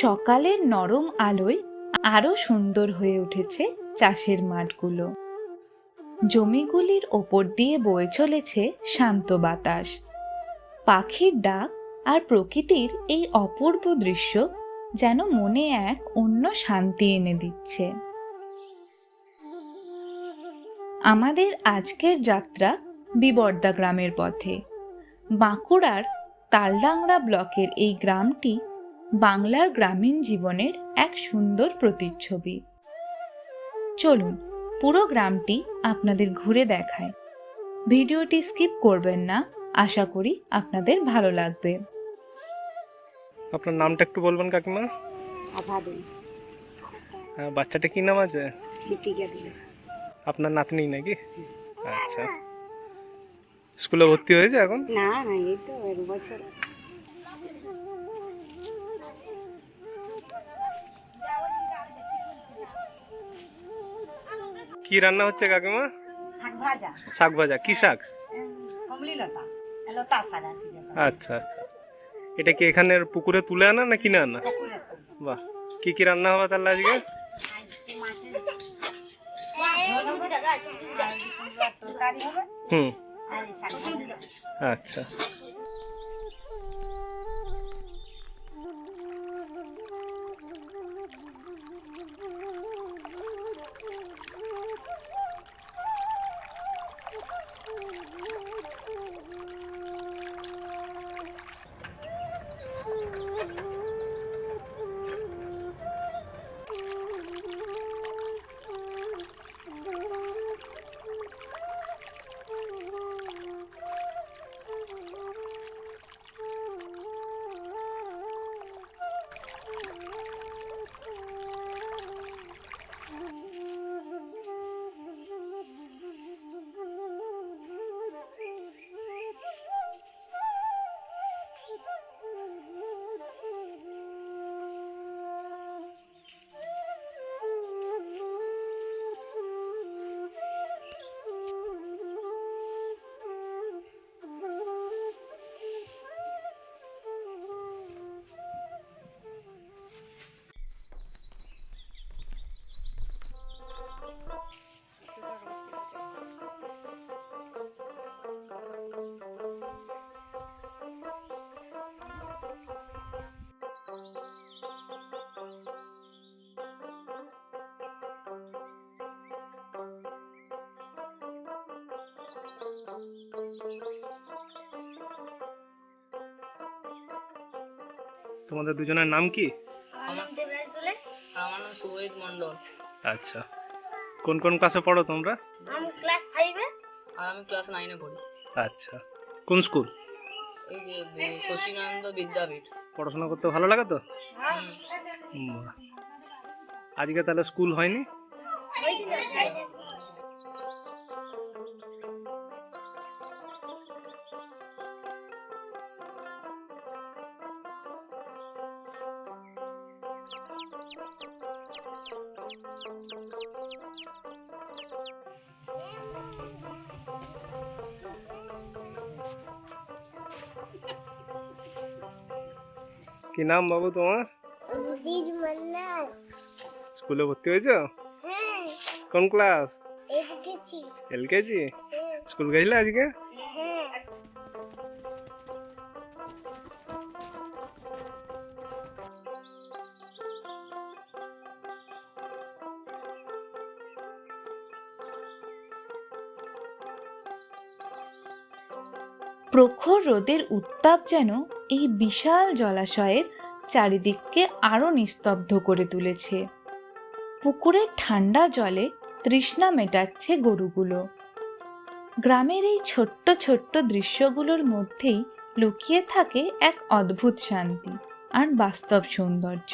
সকালের নরম আলোয় আরো সুন্দর হয়ে উঠেছে চাষের মাঠগুলো। জমিগুলির ওপর দিয়ে বয়ে চলেছে শান্ত বাতাস। পাখির ডাক আর প্রকৃতির এই অপূর্ব দৃশ্য যেন মনে এক অন্য শান্তি এনে দিচ্ছে। আমাদের আজকের যাত্রা বিবর্দা গ্রামের পথে। বাঁকুড়ার তালডাংরা ব্লকের এই গ্রামটি বাংলার গ্রামীণ জীবনের এক সুন্দর প্রতিচ্ছবি। চলুন পুরো গ্রামটি আপনাদের ঘুরে দেখায়। ভিডিওটি স্কিপ করবেন না, আশা করি আপনাদের ভালো লাগবে। আপনার নামটা একটু বলবেন কাকিমা? বাচ্চাটা কি নাম আছে? আপনার নাতনি নাকি? আচ্ছা, স্কুলে ভর্তি হয়েছে এখন? না, এই তো 1 বছর। কি রান্না হচ্ছে কাকিমা? শাক ভাজা। শাক ভাজা, কি শাক? কমলি লতা, লতা শাক। আচ্ছা আচ্ছা, এটা কি এখানের পুকুরে তুলে আনা না কিনে আনা? বাহ, কি কি রান্না হবে তাহলে আজকে? আচ্ছা, তোমাদের দুজনের নাম কি? আমার নাম সুবৈদ মন্ডল। আচ্ছা, কোন কোন ক্লাসে পড়ো তোমরা? আমি ক্লাস 5 এ আর আমি ক্লাস 9 এ পড়ি। আচ্ছা, কোন স্কুল? এই যে সচিনানন্দ বিদ্যাপীঠ। পড়াশোনা করতে ভালো লাগে তো? বাহ। আজকে তাহলে স্কুল হয়নি? কি নাম বাবু তোমার? স্কুলে ভর্তি হয়েছো? কোন ক্লাস? এলকেজি। স্কুল গেছিলে আজকে? প্রখর রোদের উত্তাপ যেন এই বিশাল জলাশয়ের চারিদিককে আরো নিস্তব্ধ করে তুলেছে। পুকুরের ঠান্ডা জলে তৃষ্ণা মেটাচ্ছে গরুগুলো। গ্রামের এই ছোট্ট ছোট্ট দৃশ্যগুলোর মধ্যেই লুকিয়ে থাকে এক অদ্ভুত শান্তি আর বাস্তব সৌন্দর্য।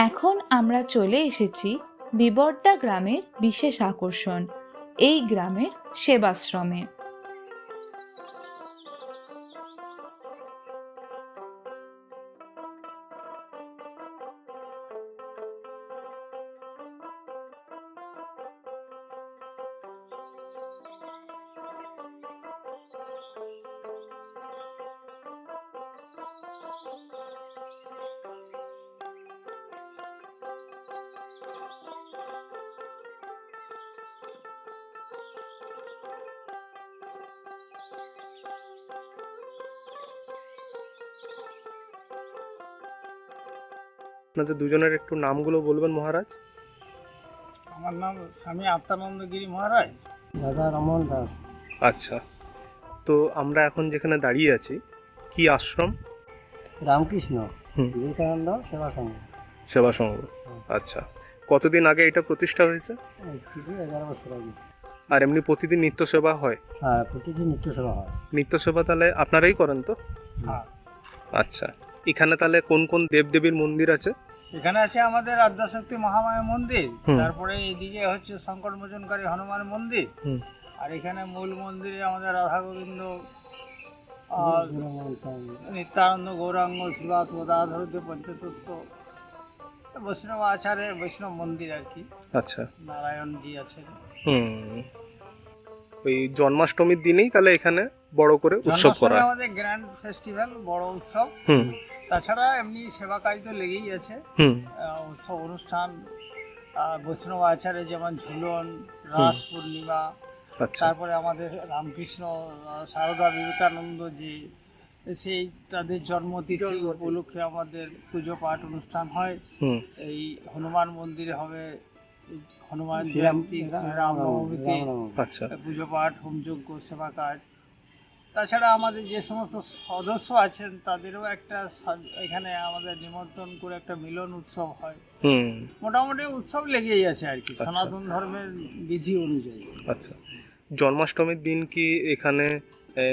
এখন আমরা চলে এসেছি বিবর্দা গ্রামের বিশেষ আকর্ষণ, এই গ্রামের সেবাশ্রমে। আপনাদের দুজনের একটু নামগুলো বলবেন মহারাজ। আমার নাম স্বামী আত্মানন্দগিরি মহারাজ, দাদা রমন দাস। আচ্ছা, তো আমরা এখন যেখানে দাঁড়িয়ে আছি কি আশ্রম? রামকৃষ্ণ হুম। বিবেকানন্দ সেবা সংঘ। সেবা সংঘ। আচ্ছা, কতদিন আগে এটা প্রতিষ্ঠা হয়েছে? থেকে 11 বছর আগে। আর এমনি প্রতিদিন নিত্য সেবা হয়? হ্যাঁ, প্রতিদিন নিত্য সেবা হয়। নিত্য সেবা তাহলে আপনারাই করেন তো? হ্যাঁ, আচ্ছা, এখানে তাহলে কোন কোন দেবদেবীর মন্দির আছে? এখানে আছে আমাদের আদ্যাশক্তি মহামায়া মন্দির, হুম। তারপরে এইদিকে হচ্ছে সংকট মোচনকারী হনুমান মন্দির, হুম। আর এখানে মূল মন্দিরে আমাদের রাধা গোবিন্দ, আর নিত্যানন্দ, গৌরাঙ্গ, শিবাস, গদাধর, পঞ্চতত্ত্ব, বৈষ্ণব আচারে বৈষ্ণব মন্দির আর কি। আচ্ছা। নারায়ণজি আছেন। হুম। ওই জন্মাষ্টমীর দিনেই তাহলে এখানে বড় করে উৎসব করা জন্মাষ্টমী হয়? আমাদের গ্র্যান্ড ফেস্টিভ্যাল, বড় উৎসব। হুম। তাছাড়া এমনি সেবা কাজ তো লেগেই আছে। হুম। উৎসব অনুষ্ঠান, বৈষ্ণব আচারে যেমন ঝুলন, রাস পূর্ণিমা, আচ্ছা। তারপরে আমাদের রামকৃষ্ণ, সারদা, বিবেকানন্দ যে সেই তাদের জন্মতিথি উপলক্ষে আমাদের পুজো পাঠ অনুষ্ঠান হয়। হুম। এই হনুমান মন্দিরে হবে হনুমান জয়ন্তী, শ্রীরাম নবমীতে আচ্ছা। পুজো পাঠ, হোমযজ্ঞ, সেবা কাজ। তাছাড়া আমাদের যে সমস্ত সদস্য আছেন তাদেরও একটা এখানে আমাদের নিমন্ত্রণ করে একটা মিলন উৎসব হয়। হুম। মোটামুটি উৎসব লেগেই আছে আর কি, আচ্ছা। সনাতন ধর্মের বিধি অনুযায়ী। আচ্ছা, জন্মাষ্টমীর দিন কি এখানে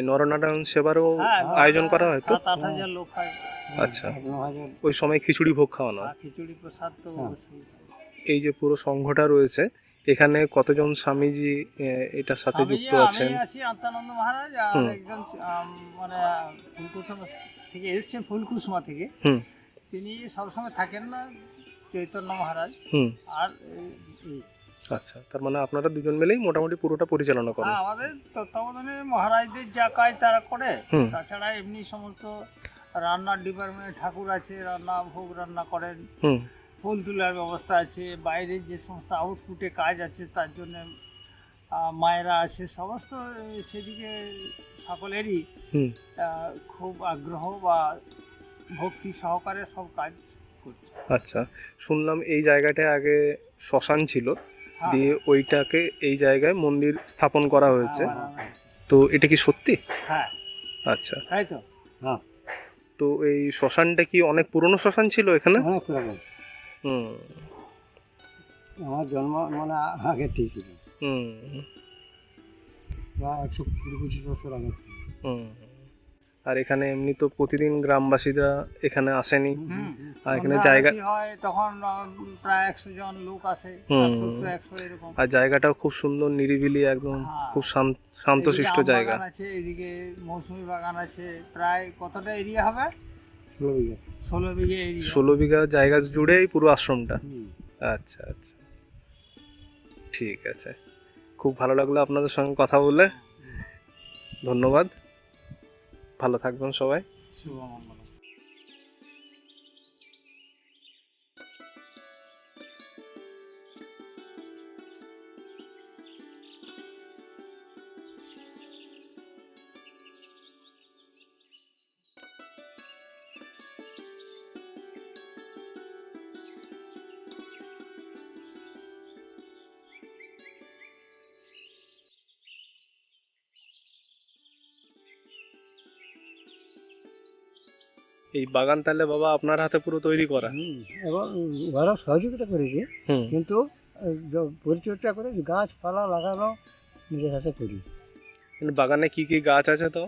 নরনারায়ণ সেবারও হ্যাঁ, আয়োজন করা হয় তো? 7-8 হাজার লোক হয়। আচ্ছা, ওই সময় খিচুড়ি ভোগ খাওয়ানো হয়। আর খিচুড়ি প্রসাদ তো অবশ্যই। এই যে পুরো সংঘটা রয়েছে এখানে কতজন স্বামীজি এটার সাথে স্বামীজি, যুক্ত আছেন? আমি আছি আত্মানন্দ মহারাজ, আর হুম। একজন মানে ফুলকুসমা থেকে এসছেন, ফুলকুসমা থেকে। হুম। তিনি সবসময় থাকেন না, চৈতন্য মহারাজ। হুম। আর আচ্ছা, তার মানে আপনারা দুজন মিলেই মোটামুটি পুরোটা পরিচালনা করেন? হ্যাঁ, আমাদের তত্ত্বাবধানে মহারাজদের যা কাজ তারা করে। হুম। তাছাড়া এমনি সমস্ত রান্নার ডিপার্টমেন্টে ঠাকুর আছে, রান্না ভোগ রান্না করেন, হুম। ফুল তোলার ব্যবস্থা আছে, বাইরের যে সমস্ত আউটপুটে কাজ আছে তার জন্য মায়েরা আছে, সমস্ত সেদিকে সকলেরই হুম। খুব আগ্রহ বা ভক্তি সহকারে সব কাজ করছে। আচ্ছা, শুনলাম এই জায়গাটায় আগে শ্মশান ছিল, হ্যাঁ, দিয়ে ওইটাকে এই জায়গায় মন্দির স্থাপন করা হয়েছে, হ্যাঁ, তো এটা কি সত্যি? হ্যাঁ, আচ্ছা, তাই তো। হ্যাঁ, তো এই শ্মশানটা কি অনেক পুরনো শ্মশান ছিল এখানে? অনেক পুরানো। হুম। আমার জন্ম মানে আগের থেকে ছিল, হুম। 120-25 বছর আগে। হুম। আর এখানে এমনি তো প্রতিদিন গ্রামবাসীরা এখানে আসেনি, আর এখানে জায়গা হয় তখন প্রায় 100 জন লোক আসে, হুম। 70-100 এরকম। আর জায়গাটাটাও খুব সুন্দর, নিরিবিলি একদম, হ্যাঁ। খুব শান্তশিষ্ট এদিকে আম জায়গা। বাগান আছে, এদিকে মৌসুমী বাগান আছে, প্রায় কতটা এরিয়া হবে? 16 বিঘে এরিয়া। 16 বিঘা জায়গা জুড়েই পুরো আশ্রমটা? আচ্ছা আচ্ছা, ঠিক আছে, খুব ভালো লাগলো আপনাদের সঙ্গে কথা বলে। ধন্যবাদ, ভালো থাকবেন সবাই। শুভমঙ্গল। এই বাগান তাহলে বাবা আপনার হাতে পুরো তৈরি করা? এবং ওরা সহযোগিতা করেছে, হুম। কিন্তু পরিচর্যা করে গাছপালা লাগানো নিজের হাতে করি। বাগানে কি কি গাছ আছে তো?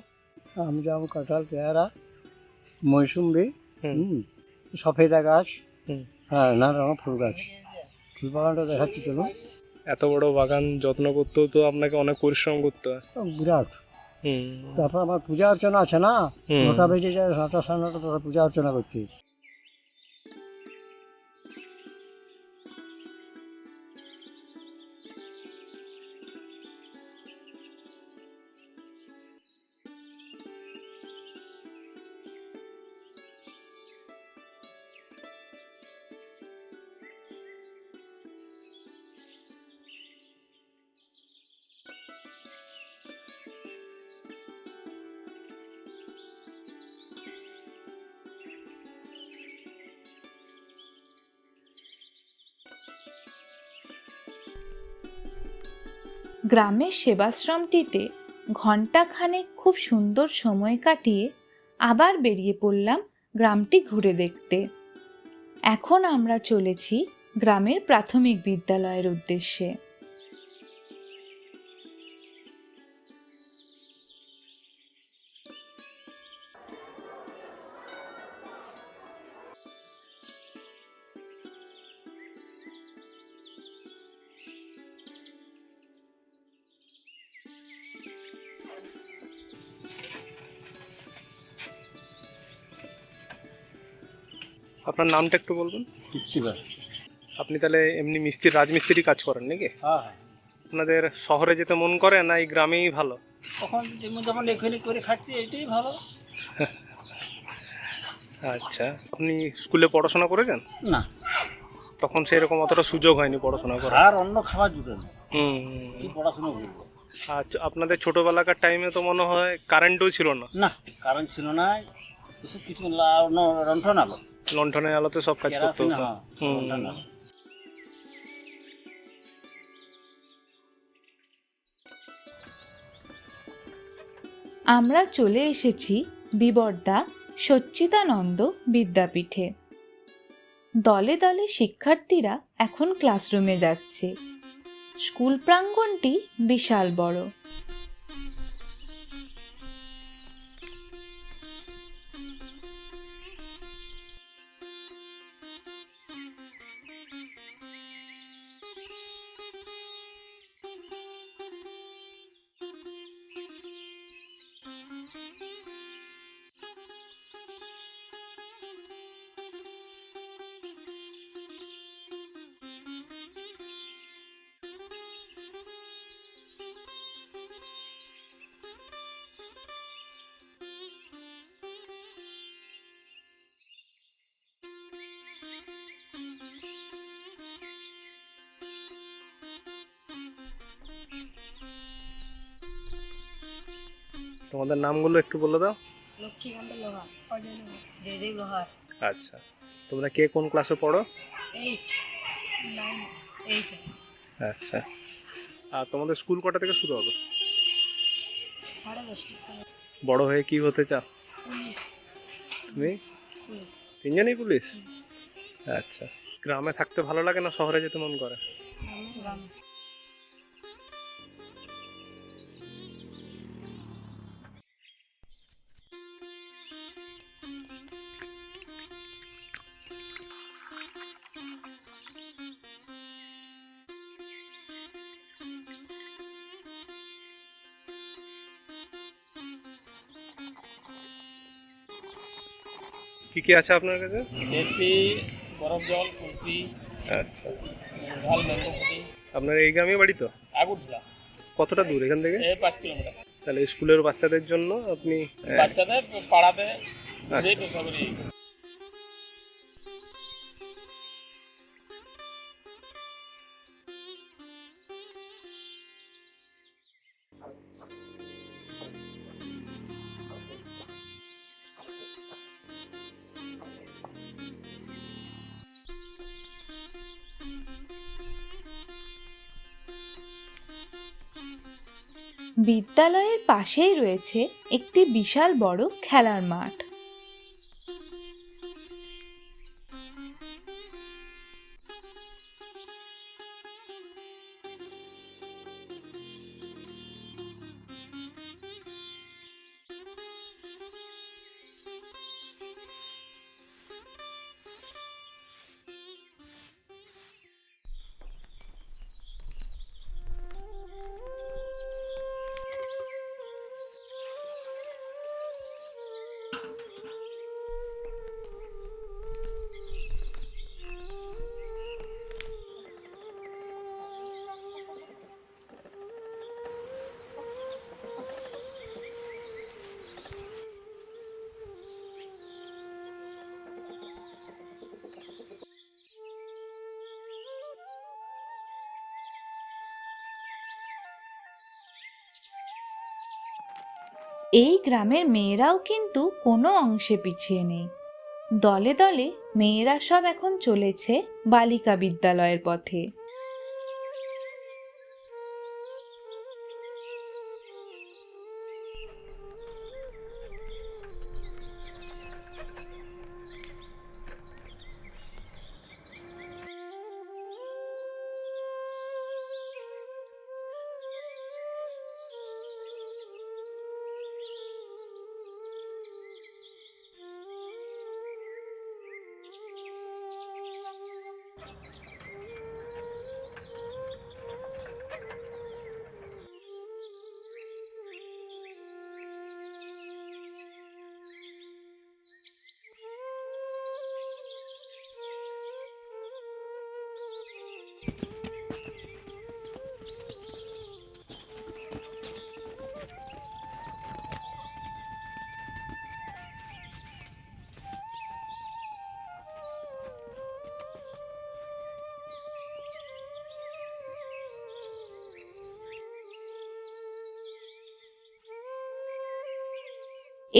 আম, জাম, কাঁঠাল, পেয়ারা, মৌসুম্বি, হুম। সফেদা গাছ, হুম। হ্যাঁ, নানা রকম ফুল গাছ। ফুল বাগানটা দেখাচ্ছি চলুন। এত বড় বাগান যত্ন করতেও তো আপনাকে অনেক পরিশ্রম করতে হয়। বিরাট। হুম। তারপর আমার পূজা অর্চনা আছে না, 9টা বেজে যায়, 9টা 9:30 তোরা পূজা অর্চনা করছি। গ্রামের সেবাশ্রমটিতে ঘণ্টাখানেক খুব সুন্দর সময় কাটিয়ে আবার বেরিয়ে পড়লাম গ্রামটি ঘুরে দেখতে। এখন আমরা চলেছি গ্রামের প্রাথমিক বিদ্যালয়ের উদ্দেশ্যে। আপনার নামটা একটু বলবেন? তৃপ্তিদাস। আপনি তাহলে এমনি মিস্ত্রি, রাজমিস্ত্রি কাজ করেন নাকি? হ্যাঁ হ্যাঁ, আপনাদের শহরে যেতে মন করে না এই গ্রামেই ভালো? তখন যেমন এখানে করে খাচ্ছি এইটাই ভালো। আচ্ছা, আপনি স্কুলে পড়াশোনা করেছেন? না, তখন সেরকম অতটা সুযোগ হয়নি পড়াশোনা করার। আর অন্য খাবার জুটে না, হুম। কি পড়াশোনা করবো। আচ্ছা, আপনাদের ছোটবেলাকার টাইমে তো মনে হয় কারেন্টও ছিল না? না, কারেন্ট ছিল না, এসব কিছু রন্ঠন আলো, লণ্ঠনের আলোতে সব কাজ করতে কেরাসিন, হতো। হ্যাঁ, হুম। রন্ঠন আলো। আমরা চলে এসেছি বিবর্দা সচ্চিদানন্দ বিদ্যাপীঠে। দলে দলে শিক্ষার্থীরা এখন ক্লাসরুমে যাচ্ছে। স্কুল প্রাঙ্গণটি বিশাল বড়। তোমাদের নামগুলো একটু বলে দাও। লক্ষ্মীকান্ত লোহার, জয়দেব লোহার। আচ্ছা, তোমরা কে কোন ক্লাসে পড়ো? 8 9 8। আচ্ছা, আর তোমাদের স্কুল কটা থেকে শুরু হবে? 10:30। বড় হয়ে কি হতে চাও? তুমি তিনজনই পুলিশ? আচ্ছা, গ্রামে থাকতে ভালো লাগে না শহরে যেতে মন করে? কি কি আছে আপনার কাছে? পেপসি, বরফ জল, কুলফি, আচ্ছা, ঝাল ম্যাঙ্গো ফুটি। আপনার এই গ্রামে বাড়ি তো? আগুরঝোলা, কতটা দূর এখান থেকে? 5 কিলোমিটার। তাহলে স্কুলের বাচ্চাদের জন্য আপনি বাচ্চাদের পাড়াতে আচ্ছা। বিদ্যালয়ের পাশেই রয়েছে একটি বিশাল বড় খেলার মাঠ। এই গ্রামের মেয়েরাও কিন্তু কোনো অংশে পিছিয়ে নেই। দলে দলে মেয়েরা সব এখন চলেছে বালিকা বিদ্যালয়ের পথে।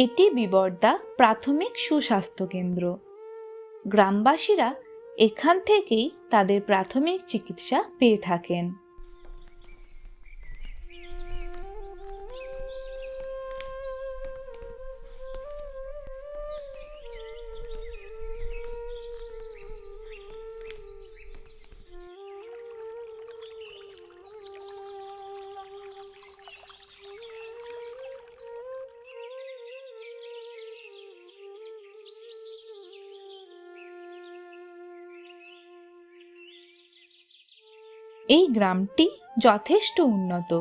এটি বিবর্দা প্রাথমিক সুস্বাস্থ্য কেন্দ্র। গ্রামবাসীরা এখান থেকেই তাদের প্রাথমিক চিকিৎসা পেয়ে থাকেন। এই গ্রামটি যথেষ্ট উন্নত।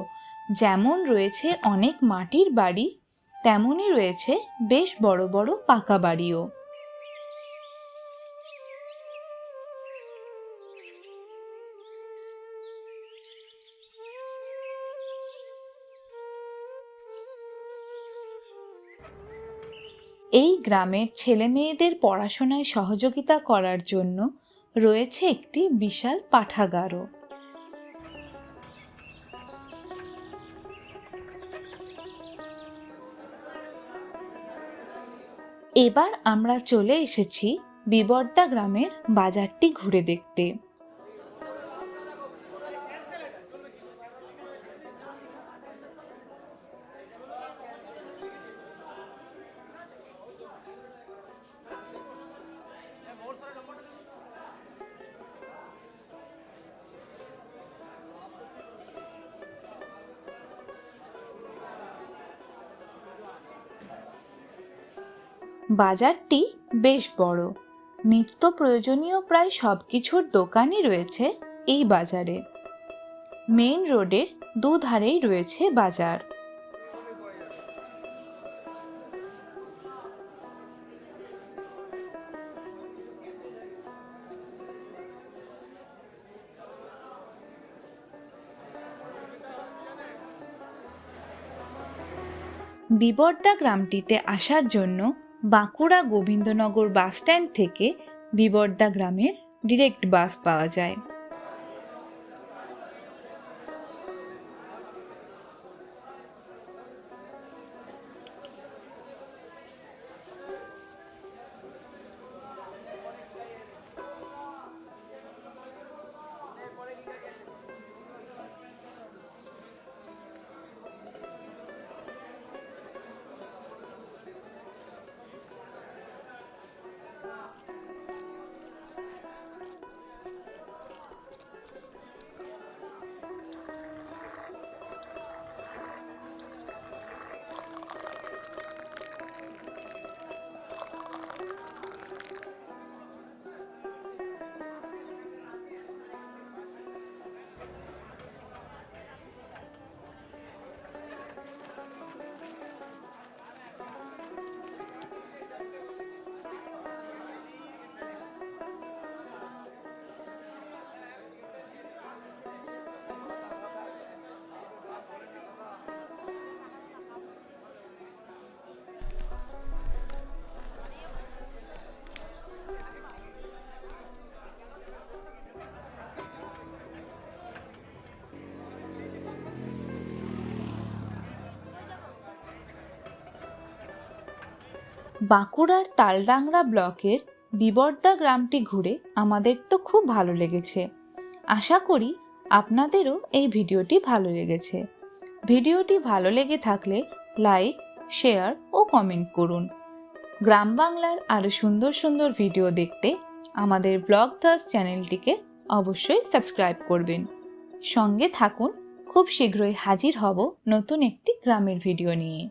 যেমন রয়েছে অনেক মাটির বাড়ি, তেমনই রয়েছে বেশ বড় বড় পাকা বাড়িও। এই গ্রামের ছেলেমেয়েদের পড়াশোনায় সহযোগিতা করার জন্য রয়েছে একটি বিশাল পাঠাগারও। এবার আমরা চলে এসেছি বিবর্দা গ্রামের বাজারটি ঘুরে দেখতে। বাজারটি বেশ বড়। নিত্য প্রয়োজনীয় প্রায় সব কিছুর দোকানই রয়েছে এই বাজারে। মেইন রোডের দুধারেই রয়েছে বাজার। বিবর্দা গ্রামটিতে আসার জন্য বাঁকুড়া গোবিন্দনগর বাসস্ট্যান্ড থেকে বিবর্দা গ্রামের ডিরেক্ট বাস পাওয়া যায়। বাঁকুড়ার তালডাংরা ব্লকের বিবর্দা গ্রামটি ঘুরে আমাদের তো খুব ভালো লেগেছে। আশা করি আপনাদেরও এই ভিডিওটি ভালো লেগেছে। ভিডিওটি ভালো লেগে থাকলে লাইক, শেয়ার ও কমেন্ট করুন। গ্রাম বাংলার আরও সুন্দর সুন্দর ভিডিও দেখতে আমাদের ব্লগদাস চ্যানেলটিকে অবশ্যই সাবস্ক্রাইব করবেন। সঙ্গে থাকুন, খুব শীঘ্রই হাজির হব নতুন একটি গ্রামের ভিডিও নিয়ে।